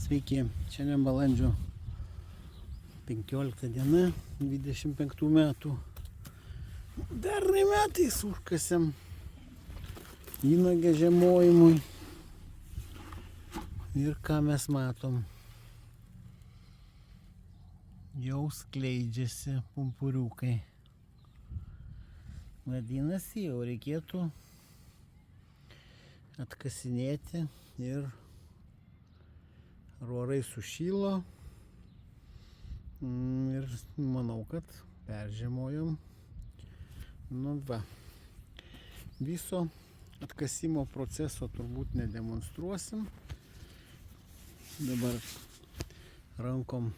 Sveiki, šiandien balandžio 15 diena, 25 metų. Pernai metais užkasėm vynuogę žiemojimui. Ir ką mes matom? Jau skleidžiasi pumpuriukai. Vadinasi, jau reikėtų atkasinėti ir orai sušylo ir manau, kad peržiemojom. Nu va, viso atkasimo proceso turbūt nedemonstruosim. Dabar rankom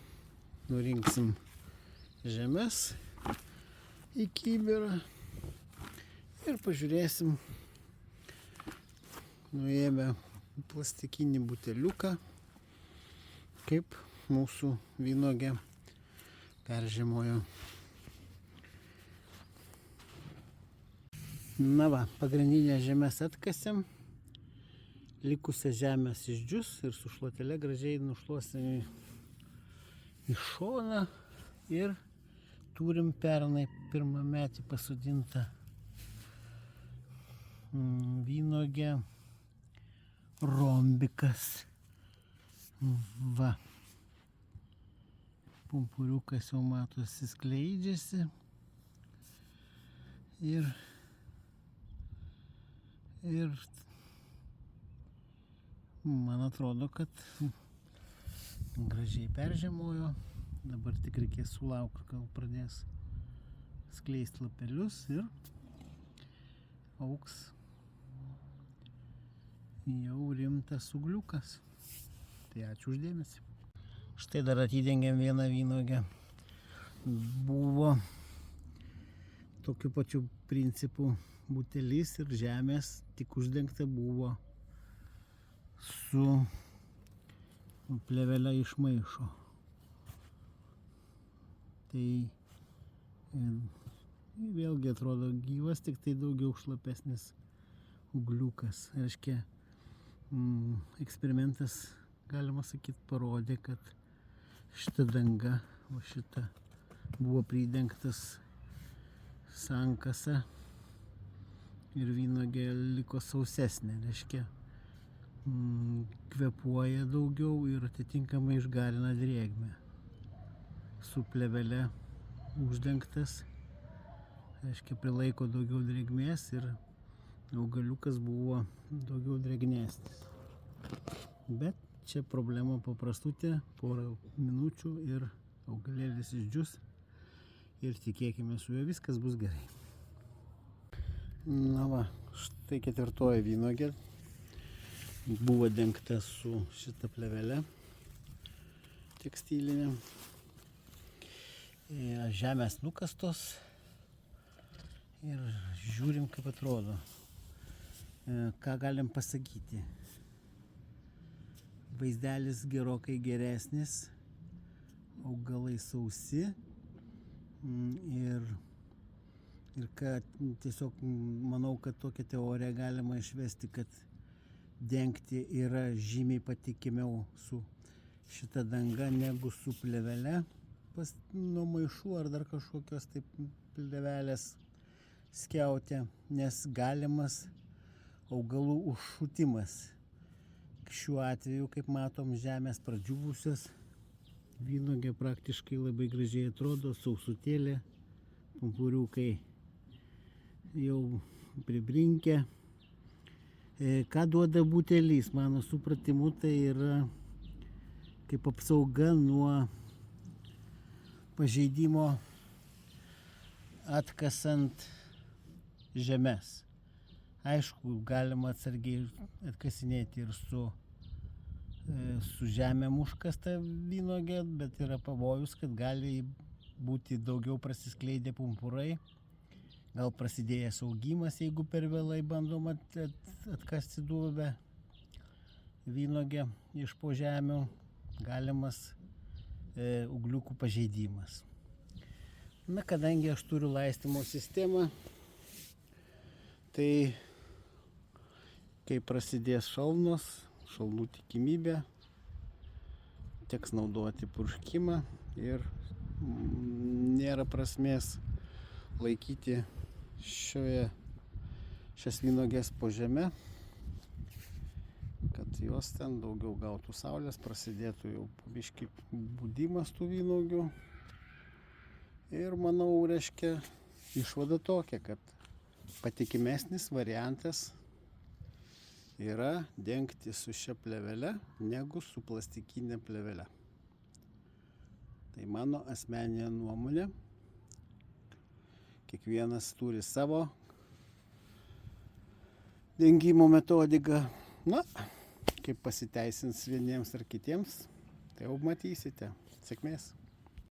nurinksim žemes į kibirą ir pažiūrėsim, nuėmę plastikinį buteliuką, kaip mūsų vynuogė peržiemojo. Na va, pagrindinę žemės atkasėm, likusią žemės išdžius ir su šluotele gražiai nušluosim į šoną ir turim pernai pirmametį pasodintą vynuogę rombikas. Va, pumpuriukas jau matosi skleidžiasi ir man atrodo, kad gražiai peržiemojo. Dabar tik reikės sulaukti, kol pradės skleisti lapelius ir augs jau rimtas ugliukas. Tai ačiū uždėmesi. Štai dar atidengėm vieną vynuogę. Buvo tokiu pačiu principu butelis ir žemės, tik uždengta buvo su plėvele iš maišo. Tai vėlgi atrodo gyvas, tik tai daugiau šlapesnis ugliukas. Reiškia, eksperimentas, galima sakyti, parodė, kad šita danga, o šita buvo pridengtas sankasa ir vynuogė liko sausesnė. Reiškia, kvėpuoja daugiau ir atitinkamai išgarina drėgmę. Su plėvele uždengtas, reiškia, prilaiko daugiau drėgmės ir augaliukas buvo daugiau drėgnesnis. Bet čia problema paprastutė, porą minučių ir augalėlis išdžius ir tikėkime, su juo viskas bus gerai. Na va, štai ketvirtoji vynuogė buvo dengta su šita plėvele tekstilinė. Žemės nukastos ir žiūrim, kaip atrodo. Ką galim pasakyti? Vaizdelis gerokai geresnis, augalai sausi ir kad tiesiog manau, kad tokią teoriją galima išvesti, kad dengti yra žymiai patikimiau su šita danga negu su plėvele nuo maišų ar dar kažkokios taip plėvelės skiautė, nes galimas augalų užšutimas. Šiuo atveju, kaip matom, žemės pradžiūvusios, vynuogė praktiškai labai gražiai atrodo, sausutėlė, pumpuriukai jau pribrinkę. Ką duoda butelis? Mano supratimu, tai yra kaip apsauga nuo pažeidimo atkasant žemes. Aišku, galima atsargiai atkasinėti ir su žemėm užkasta vynuogė, bet yra pavojus, kad gali būti daugiau prasiskleidę pumpurai, gal prasidėjęs augimas, jeigu per vėlai bandoma atkasti duobę vynuogę iš po žemių, galimas ugliukų pažeidimas. Na, kadangi aš turiu laistymo sistemą, tai kai prasidės šalnos, šalnų tikimybė, teks naudoti purškimą ir nėra prasmės laikyti šias vynuogės po žeme, kad jos ten daugiau gautų saulės, prasidėtų jau biškį budimas tų vynuogių. Ir manau, reiškia, išvada tokia, kad patikimesnis variantas yra dengti su šia plėvele negu su plastikinė plėvele. Tai mano asmeninė nuomonė. Kiekvienas turi savo dengimo metodiką. Na, kaip pasiteisins vieniems ar kitiems, tai jau matysite. Sėkmės.